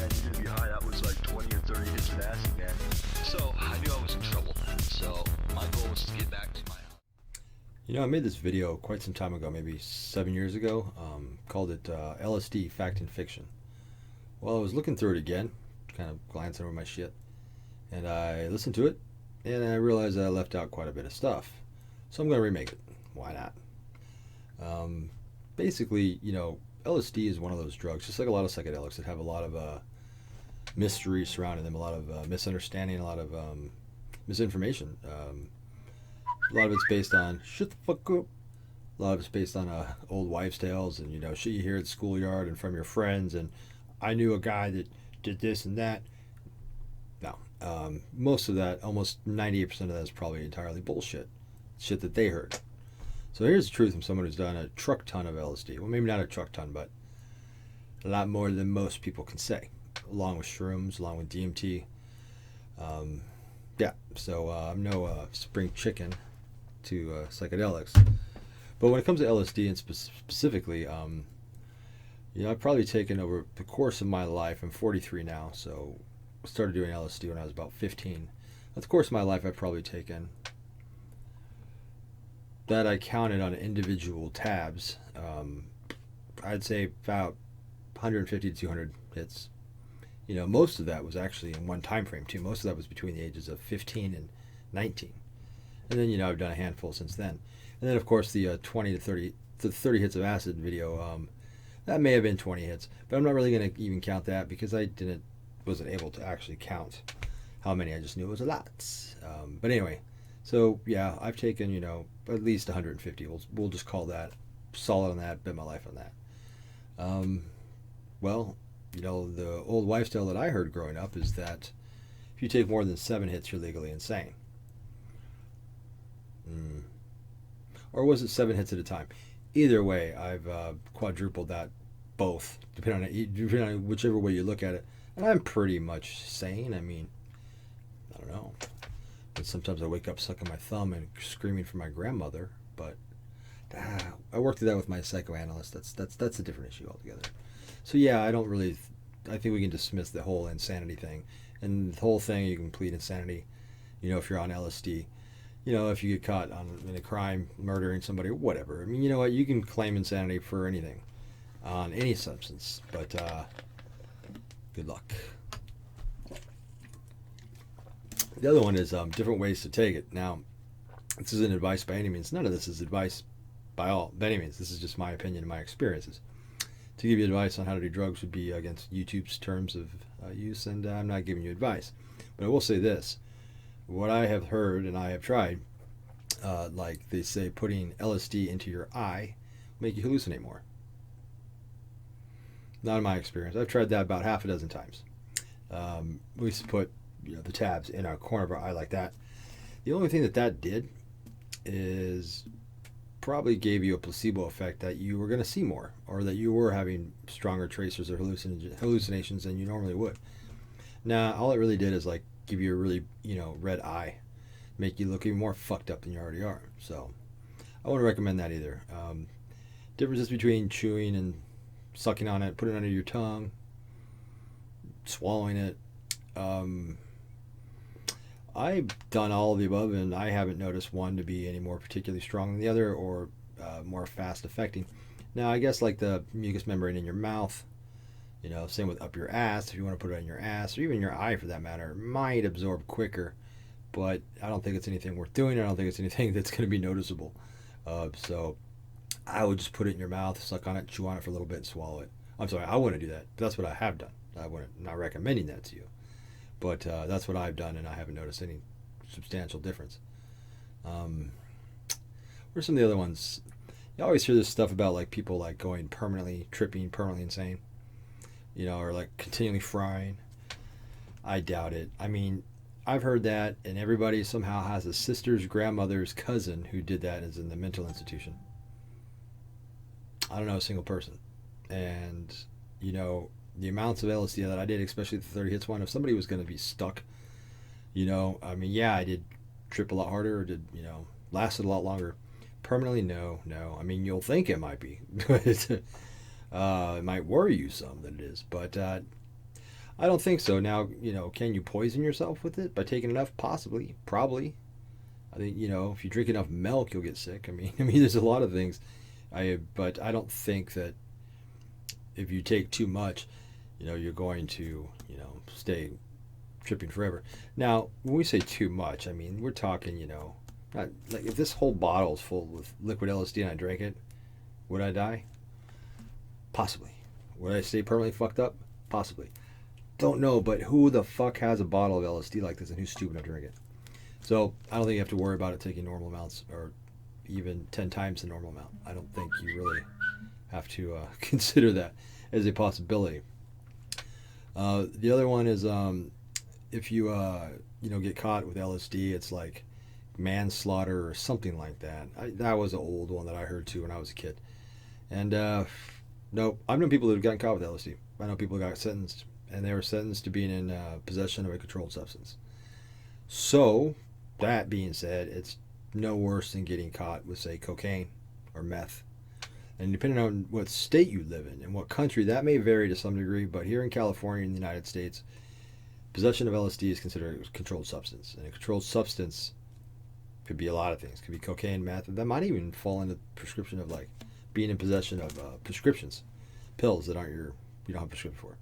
man, you're gonna be high. That was like 20 or 30 hits of acid, man. So I knew I was in trouble. So my goal was to get back to my house. You know, I made this video quite some time ago, maybe 7 years ago, called it LSD Fact and Fiction. Well, I was looking through it again, kind of glancing over my shit, and I listened to it, and I realized that I left out quite a bit of stuff. So I'm going to remake it. Why not? Basically, LSD is one of those drugs, just like a lot of psychedelics, that have a lot of mystery surrounding them, a lot of misunderstanding, a lot of misinformation. A lot of it's based on shut the fuck up. A lot of it's based on old wives' tales and shit you hear at the schoolyard and from your friends. And I knew a guy that did this and that. No, most of that, almost 98% of that, is probably entirely bullshit. Shit that they heard. So here's the truth from someone who's done a truck ton of LSD. Well, maybe not a truck ton, but a lot more than most people can say, along with shrooms, along with DMT. Yeah, so I'm no spring chicken to psychedelics. But when it comes to LSD and specifically, I've probably taken over the course of my life. I'm 43 now, so I started doing LSD when I was about 15. At the course of my life, I've probably taken, that I counted on individual tabs, I'd say about 150 to 200 hits. Most of that was actually in one time frame too. Most of that was between the ages of 15 and 19. And then, I've done a handful since then. And then, of course, the 20 to 30 hits of acid video, that may have been 20 hits. But I'm not really going to even count that because I wasn't able to actually count how many. I just knew it was a lot. But anyway, so, yeah, I've taken, at least 150. We'll just call that solid on that, bet my life on that. Well, the old wives' tale that I heard growing up is that if you take more than 7 hits, you're legally insane. Or was it 7 hits at a time? Either way, I've quadrupled that, both, depending on whichever way you look at it. And I'm pretty much sane. I mean, I don't know. But sometimes I wake up sucking my thumb and screaming for my grandmother. But I worked through that with my psychoanalyst. That's a different issue altogether. So yeah, I think we can dismiss the whole insanity thing. And the whole thing, you can plead insanity, if you're on LSD. If you get caught in a crime, murdering somebody, whatever. I mean, you know what? You can claim insanity for anything, on any substance. But good luck. The other one is different ways to take it. Now, this isn't advice by any means. None of this is advice by any means. This is just my opinion and my experiences. To give you advice on how to do drugs would be against YouTube's terms of use, and I'm not giving you advice. But I will say this. What I have heard and I have tried, like they say, putting LSD into your eye will make you hallucinate more. Not in my experience. I've tried that about half a dozen times. We used to put the tabs in our corner of our eye like that. The only thing that did is probably gave you a placebo effect that you were going to see more, or that you were having stronger tracers or hallucinations than you normally would. Now, all it really did is like give you a really, red eye, make you look even more fucked up than you already are. So I wouldn't recommend that either. Differences between chewing and sucking on it, putting it under your tongue, swallowing it. I've done all of the above, and I haven't noticed one to be any more particularly strong than the other, or more fast affecting. Now, I guess like the mucous membrane in your mouth, same with up your ass, if you want to put it in your ass, or even your eye for that matter, might absorb quicker, but I don't think it's anything worth doing. I don't think it's anything that's going to be noticeable. So I would just put it in your mouth, suck on it, chew on it for a little bit, and swallow it. I'm sorry, I wouldn't do that. That's what I have done. I'm not recommending that to you. But that's what I've done, and I haven't noticed any substantial difference. What are some of the other ones? You always hear this stuff about like people like going tripping permanently insane, or like continually frying. I doubt it. I mean, I've heard that, and everybody somehow has a sister's grandmother's cousin who did that, and is in the mental institution. I don't know a single person. And, the amounts of LSD that I did, especially the 30 hits one, if somebody was going to be stuck, I mean, yeah, I did trip a lot harder, or did, lasted a lot longer. Permanently, no. I mean, you'll think it might be. It might worry you some that it is. But I'm I don't think so. Now, can you poison yourself with it by taking enough? Possibly, probably. I think if you drink enough milk, you'll get sick. I mean, there's a lot of things. But I don't think that if you take too much, you're going to, stay tripping forever. Now, when we say too much, I mean we're talking, not like if this whole bottle is full with liquid LSD and I drank it, would I die? Possibly. Would I stay permanently fucked up? Possibly. Don't know, but who the fuck has a bottle of LSD like this and who's stupid enough to drink it? So I don't think you have to worry about it taking normal amounts or even 10 times the normal amount. I don't think you really have to consider that as a possibility. The other one is if you get caught with LSD, it's like manslaughter or something like that. That was an old one that I heard too when I was a kid. And no, I've known people who have gotten caught with LSD. I know people who got sentenced, and they were sentenced to being in possession of a controlled substance. So, that being said, it's no worse than getting caught with, say, cocaine or meth. And depending on what state you live in and what country, that may vary to some degree, but here in California in the United States, possession of LSD is considered a controlled substance. And a controlled substance could be a lot of things. It could be cocaine, meth. That might even fall into the prescription of like being in possession of prescriptions, pills that you don't have a prescription for.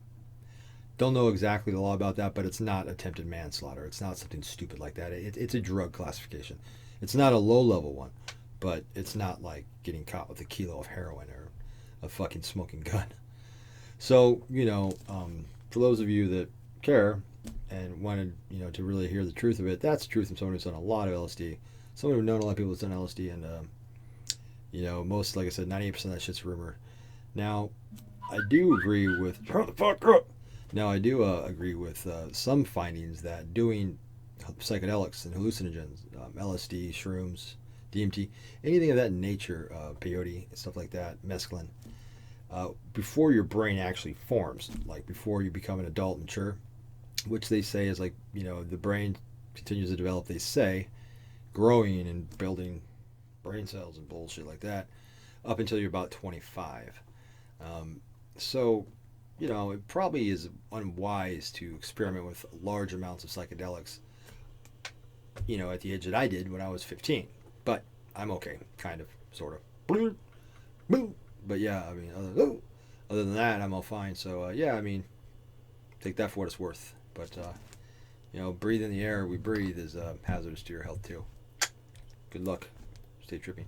Don't know exactly the law about that, but it's not attempted manslaughter. It's not something stupid like that. It's a drug classification. It's not a low-level one, but it's not like getting caught with a kilo of heroin or a fucking smoking gun. So, for those of you that care and wanted, to really hear the truth of it, that's the truth from someone who's done a lot of LSD. Someone who's known a lot of people who's done LSD, and, most, like I said, 98% of that shit's rumor. Now, I do agree with... Shut the fuck up! Now, I do agree with some findings that doing psychedelics and hallucinogens, LSD, shrooms, DMT, anything of that nature, peyote, stuff like that, mescaline, before your brain actually forms, like before you become an adult and mature, which they say is like, the brain continues to develop, they say, growing and building brain cells and bullshit like that, up until you're about 25. So, it probably is unwise to experiment with large amounts of psychedelics, at the age that I did when I was 15. But I'm okay, kind of, sort of. But yeah, I mean, other than that, I'm all fine. So, yeah, I mean, take that for what it's worth. But, breathing the air we breathe is hazardous to your health, too. Good luck. Stay tripping.